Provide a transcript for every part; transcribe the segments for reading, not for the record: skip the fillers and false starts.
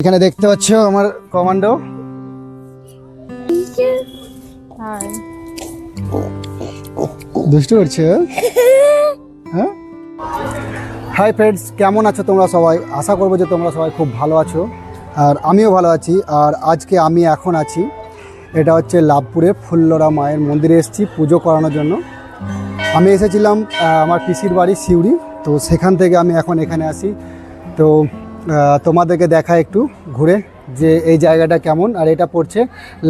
এখানে দেখতে পাচ্ছ আমার কমান্ডো। দুষ্টু করছে। হ্যাঁ, হাই ফ্রেন্ডস, কেমন আছো তোমরা সবাই? আশা করবো যে তোমরা সবাই খুব ভালো আছো, আর আমিও ভালো আছি। আর আজকে আমি এখন আছি, এটা হচ্ছে লাভপুরে ফুল্লরা মায়ের মন্দিরে এসেছি পুজো করানোর জন্য। আমি এসেছিলাম আমার পিসির বাড়ি সিউড়ি, তো সেখান থেকে আমি এখন এখানে আসি। তো তোমাদেরকে দেখা একটু ঘুরে যে এই জায়গাটা কেমন। আর এটা পড়ছে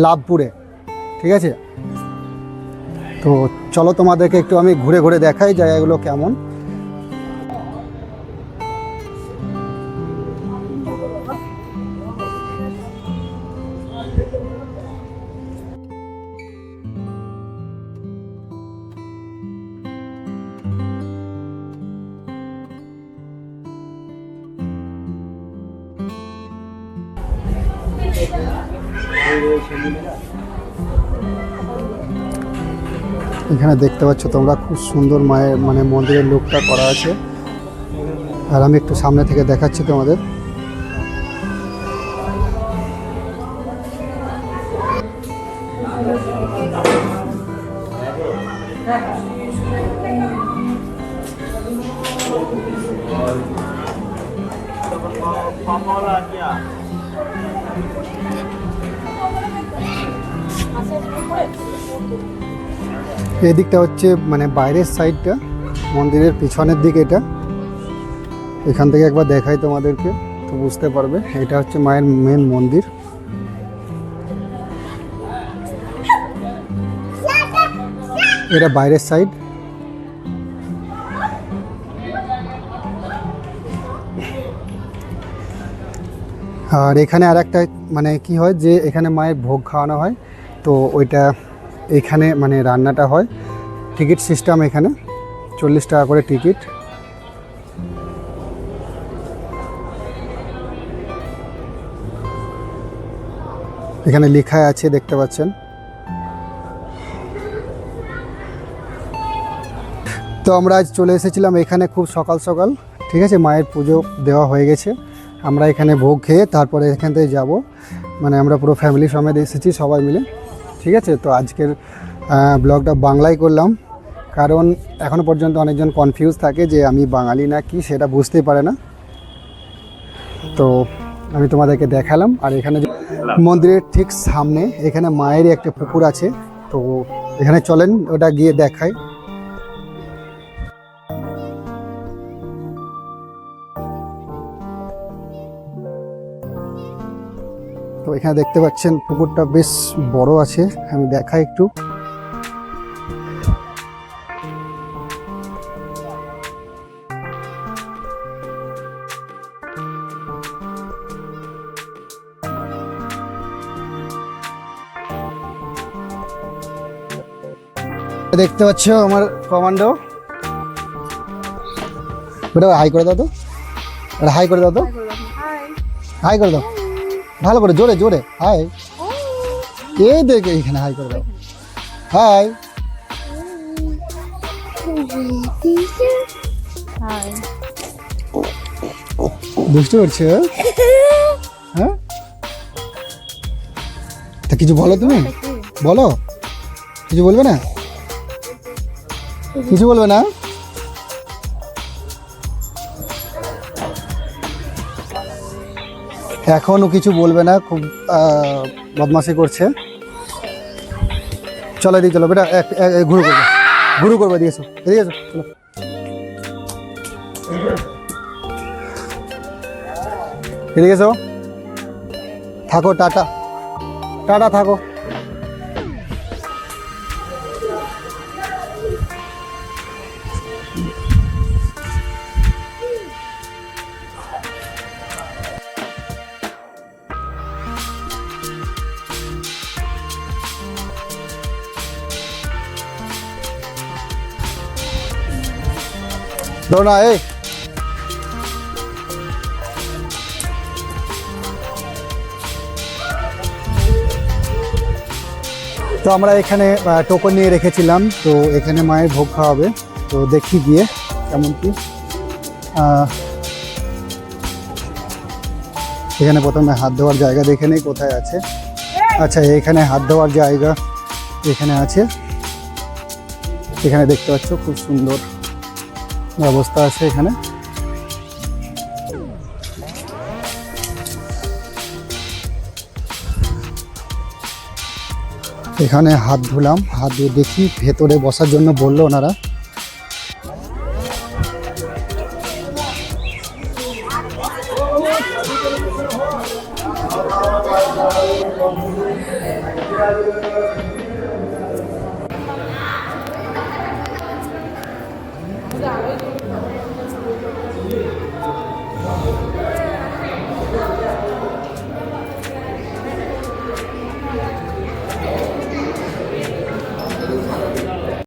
লাভপুরে, ঠিক আছে? তো চলো তোমাদেরকে একটু আমি ঘুরে ঘুরে দেখাই জায়গাগুলো কেমন। এখানে দেখতে পাচ্ছ তোমরা, খুব সুন্দর মায়ের মন্দিরের লুকটা করা আছে। আর আমি একটু সামনে থেকে দেখাচ্ছি তোমাদের। এই দিকটা হচ্ছে বাইরের সাইডটা, মন্দিরের পিছনের দিকে এটা। এখান থেকে একবার দেখাই তোমাদেরকে, তো বুঝতে পারবে। এটা হচ্ছে মায়ের মেন মন্দির। এটা বাইরের সাইড। আর এখানে আর একটা কি হয় যে এখানে মায়ের ভোগ খাওয়ানো হয়, তো ওইটা এখানে রান্নাটা হয়। টিকিট সিস্টেম, এখানে 40 টাকা করে টিকিট। এখানে লেখা আছে, দেখতে পাচ্ছেন। তো আমরা আজ চলে এসেছিলাম এখানে খুব সকাল সকাল, ঠিক আছে? মায়ের পুজো দেওয়া হয়ে গেছে। আমরা এখানে ভোগ খেয়ে তারপরে এখান থেকে যাব। আমরা পুরো ফ্যামিলি সমেত এসেছি সবাই মিলে, ঠিক আছে? তো আজকের ব্লগটা বাংলায় করলাম, কারণ এখনও পর্যন্ত অনেকজন কনফিউজ থাকে যে আমি বাঙালি না কি, সেটা বুঝতেই পারে না। তো আমি তোমাদেরকে দেখালাম। আর এখানে মন্দিরের ঠিক সামনে এখানে মায়েরই একটা পুকুর আছে, তো এখানে চলেন ওটা গিয়ে দেখাই। তো এখানে দেখতে পাচ্ছেন পুকুরটা বেশ বড় আছে, আমি দেখাই একটু। দেখতে পাচ্ছ আমার কমান্ডো। ওটা হাই করে দাও তো, ওটা হাই করে দাও তো, হাই করে দাও ভালো করে, জোরে জোরে হাই। এই দেখে এখানে হাই করে দাও, হাই। দুষ্টু করছে, হ্যাঁ? তা কিছু বলো, তুমি বলো। কিছু বলবে না? কিছু বলবে না? এখনও কিছু বলবে না, খুব বদমাশি করছে। চলো এদিকে চলো বেটা, ঘুরু করবে, ঘুরু করবে। দিয়েছো এদিকে এসো, চলো। এদিকে এসো, থাকো, টাটা টাটা, থাকো। দৌড়া, এই তো আমরা এখানে টোকন নিয়ে রেখেছিলাম, তো এখানে মায়ের ভোগ খাওয়াবে। তো দেখি গিয়ে কেমন কি। এখানে প্রথমে হাত ধোয়ার জায়গা দেখে নেই কোথায় আছে। আচ্ছা, এখানে হাত ধোয়ার জায়গা এখানে আছে। এখানে দেখতে পাচ্ছ খুব সুন্দর ব্যবস্থা আছে এখানে। এখানে হাত ধুলাম, হাত ধুয়ে দেখি ভেতরে বসার জন্য বললো ওনারা।